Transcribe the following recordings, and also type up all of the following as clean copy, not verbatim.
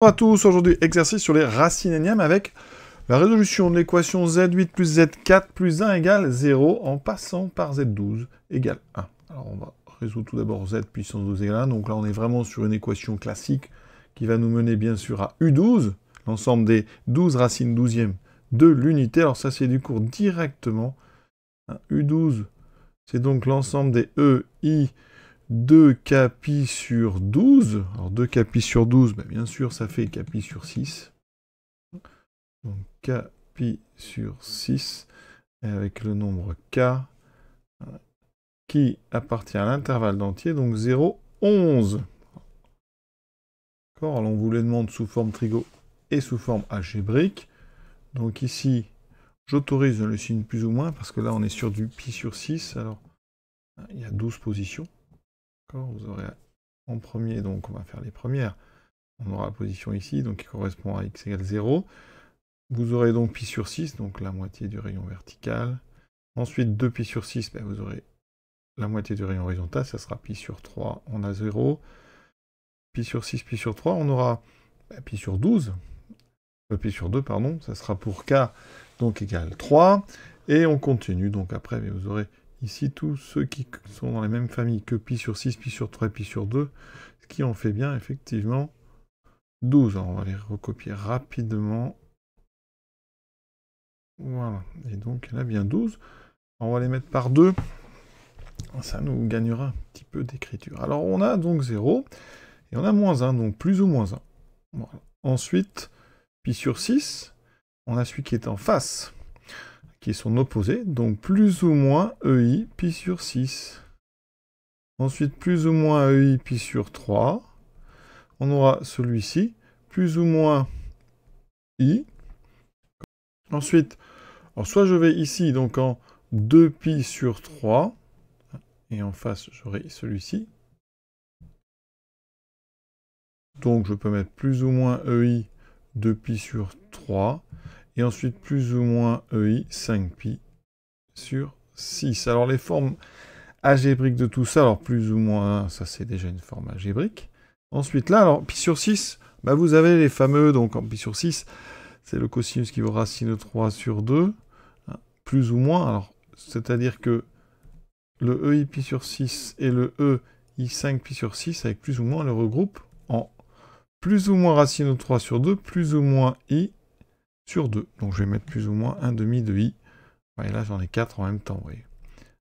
Bonjour à tous, aujourd'hui exercice sur les racines énièmes avec la résolution de l'équation z8 plus z4 plus 1 égale 0 en passant par z12 égale 1. Alors on va résoudre tout d'abord z puissance 12 égale 1, donc là on est vraiment sur une équation classique qui va nous mener bien sûr à U12, l'ensemble des 12 racines douzièmes de l'unité. Alors ça c'est du cours directement. U12 c'est donc l'ensemble des E, I, 2k pi sur 12. Alors 2k pi sur 12, ben bien sûr, ça fait k pi sur 6. Donc k pi sur 6, et avec le nombre k, qui appartient à l'intervalle d'entier, donc 0, 11. D'accord, alors on vous les demande sous forme trigo et sous forme algébrique. Donc ici, j'autorise le signe plus ou moins, parce que là on est sur du pi sur 6, alors il y a 12 positions. Vous aurez en premier, donc on va faire les premières, on aura la position ici, donc qui correspond à x égale 0. Vous aurez donc pi sur 6, donc la moitié du rayon vertical. Ensuite, 2 pi sur 6, ben vous aurez la moitié du rayon horizontal, ça sera pi sur 3, on a 0. Pi sur 6, pi sur 3, on aura pi sur 12, pi sur 2, pardon, ça sera pour k, donc égale 3. Et on continue, donc après, vous aurez ici tous ceux qui sont dans les mêmes familles que pi sur 6, pi sur 3 et pi sur 2, ce qui en fait bien effectivement 12. Alors on va les recopier rapidement. Voilà, et donc il y en a bien 12. On va les mettre par 2. Ça nous gagnera un petit peu d'écriture. Alors on a donc 0, et on a moins 1, donc plus ou moins 1. Voilà. Ensuite, pi sur 6, on a celui qui est en face, qui est son opposé, donc plus ou moins EI pi sur 6. Ensuite, plus ou moins EI pi sur 3. On aura celui-ci, plus ou moins I. Ensuite, alors soit je vais ici, donc en 2pi sur 3, et en face, j'aurai celui-ci. Donc, je peux mettre plus ou moins EI 2pi sur 3, et ensuite plus ou moins EI 5pi sur 6. Alors, les formes algébriques de tout ça, alors plus ou moins 1, ça c'est déjà une forme algébrique. Ensuite, là, alors, pi sur 6, bah, vous avez les fameux, donc en pi sur 6, c'est le cosinus qui vaut racine de 3 sur 2, hein, plus ou moins, alors, c'est-à-dire que le EI pi sur 6 et le EI 5 pi sur 6, avec plus ou moins, le regroupe en plus ou moins racine de 3 sur 2, plus ou moins I sur 2. Donc je vais mettre plus ou moins 1 demi de I. Et là, j'en ai 4 en même temps, vous voyez.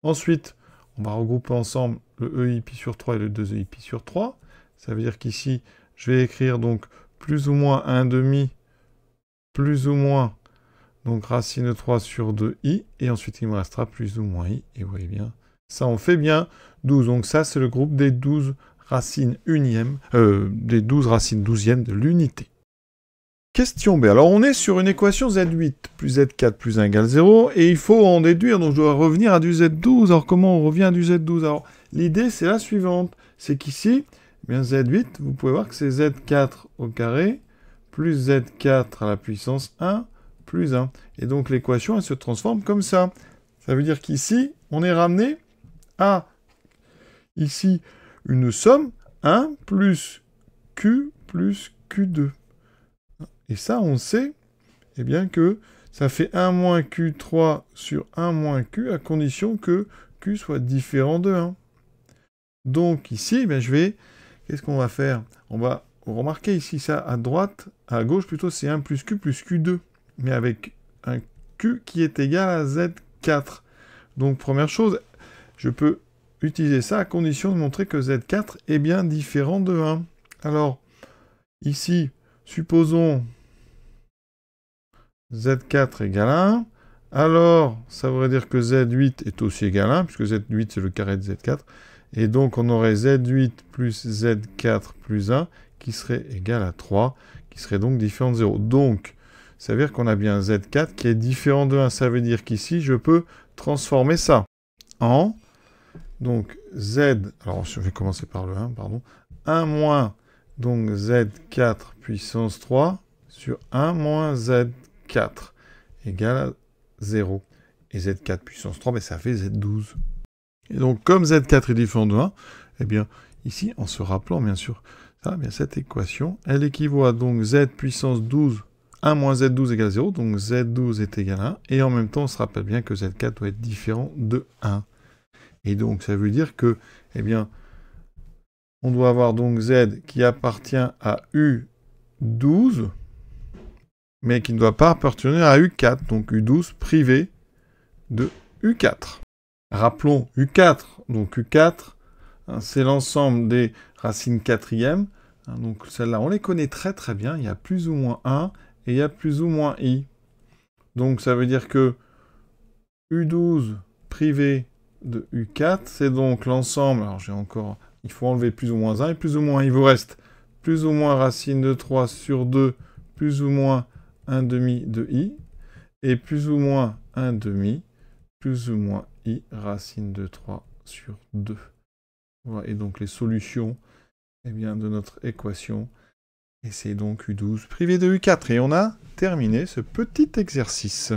Ensuite, on va regrouper ensemble le EI pi sur 3 et le 2EI pi sur 3. Ça veut dire qu'ici, je vais écrire donc plus ou moins 1 demi, plus ou moins, donc racine de 3 sur 2i, et ensuite il me restera plus ou moins i, et vous voyez bien, ça en fait bien 12. Donc ça, c'est le groupe des 12 racines unièmes, des 12 racines douzièmes de l'unité. Question B. Alors on est sur une équation z8 plus z4 plus 1 égale 0, et il faut en déduire, donc je dois revenir à du z12. Alors comment on revient à du z12? Alors l'idée c'est la suivante, c'est qu'ici, bien z8, vous pouvez voir que c'est z4 au carré, plus z4 à la puissance 1, plus 1. Et donc l'équation, elle se transforme comme ça. Ça veut dire qu'ici, on est ramené à, ici, une somme 1 plus Q plus Q2. Et ça, on sait, eh bien que ça fait 1 moins Q3 sur 1 moins Q, à condition que Q soit différent de 1. Donc ici, eh je vais... Qu'est-ce qu'on va faire? On va remarquer ici ça à droite, à gauche plutôt, c'est 1 plus Q2. Mais avec un Q qui est égal à Z4. Donc première chose, je peux utiliser ça à condition de montrer que Z4 est bien différent de 1. Alors, ici, supposons Z4 égale 1. Alors, ça voudrait dire que Z8 est aussi égal à 1, puisque Z8 c'est le carré de Z4. Et donc, on aurait Z8 plus Z4 plus 1, qui serait égal à 3, qui serait donc différent de 0. Donc, ça veut dire qu'on a bien Z4 qui est différent de 1. Ça veut dire qu'ici, je peux transformer ça en... Donc, Z... Alors, je vais commencer par le 1, pardon. 1 moins, donc Z4 puissance 3 sur 1 moins Z4 égale à 0. Et Z4 puissance 3, ben, ça fait Z12. Et donc, comme Z4 est différent de 1, eh bien, ici, en se rappelant, bien sûr, Ça, bien, cette équation, elle équivaut à donc z puissance 12, 1 moins z12 égale 0, donc z12 est égal à 1, et en même temps, on se rappelle bien que z4 doit être différent de 1. Et donc, ça veut dire que, eh bien, on doit avoir donc z qui appartient à U12, mais qui ne doit pas appartenir à U4, donc U12 privé de U4. Rappelons U4, donc U4, hein, c'est l'ensemble des racines quatrièmes, hein, donc celles-là, on les connaît très très bien, il y a plus ou moins 1, et il y a plus ou moins I. Donc ça veut dire que U12 privé de U4, c'est donc l'ensemble, alors j'ai encore, il faut enlever plus ou moins 1 et plus ou moins, il vous reste plus ou moins racine de 3 sur 2, plus ou moins 1 demi de I, et plus ou moins 1 demi, plus ou moins I racine de 3 sur 2. Voilà, et donc les solutions eh bien, de notre équation, et c'est donc U12 privé de U4. Et on a terminé ce petit exercice.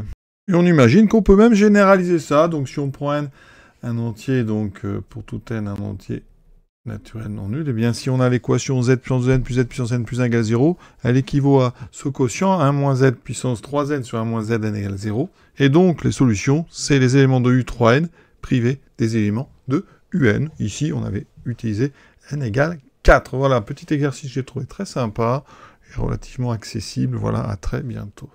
Et on imagine qu'on peut même généraliser ça. Donc si on prend un entier, donc pour tout n, un entier naturel non nul, et bien si on a l'équation z puissance 2n plus z puissance n plus 1 égale 0, elle équivaut à ce quotient 1 moins z puissance 3n sur 1 moins zn égale 0. Et donc les solutions, c'est les éléments de U3n privés des éléments de UN. Ici, on avait utilisé n égale 4. Voilà, petit exercice que j'ai trouvé très sympa et relativement accessible. Voilà, à très bientôt.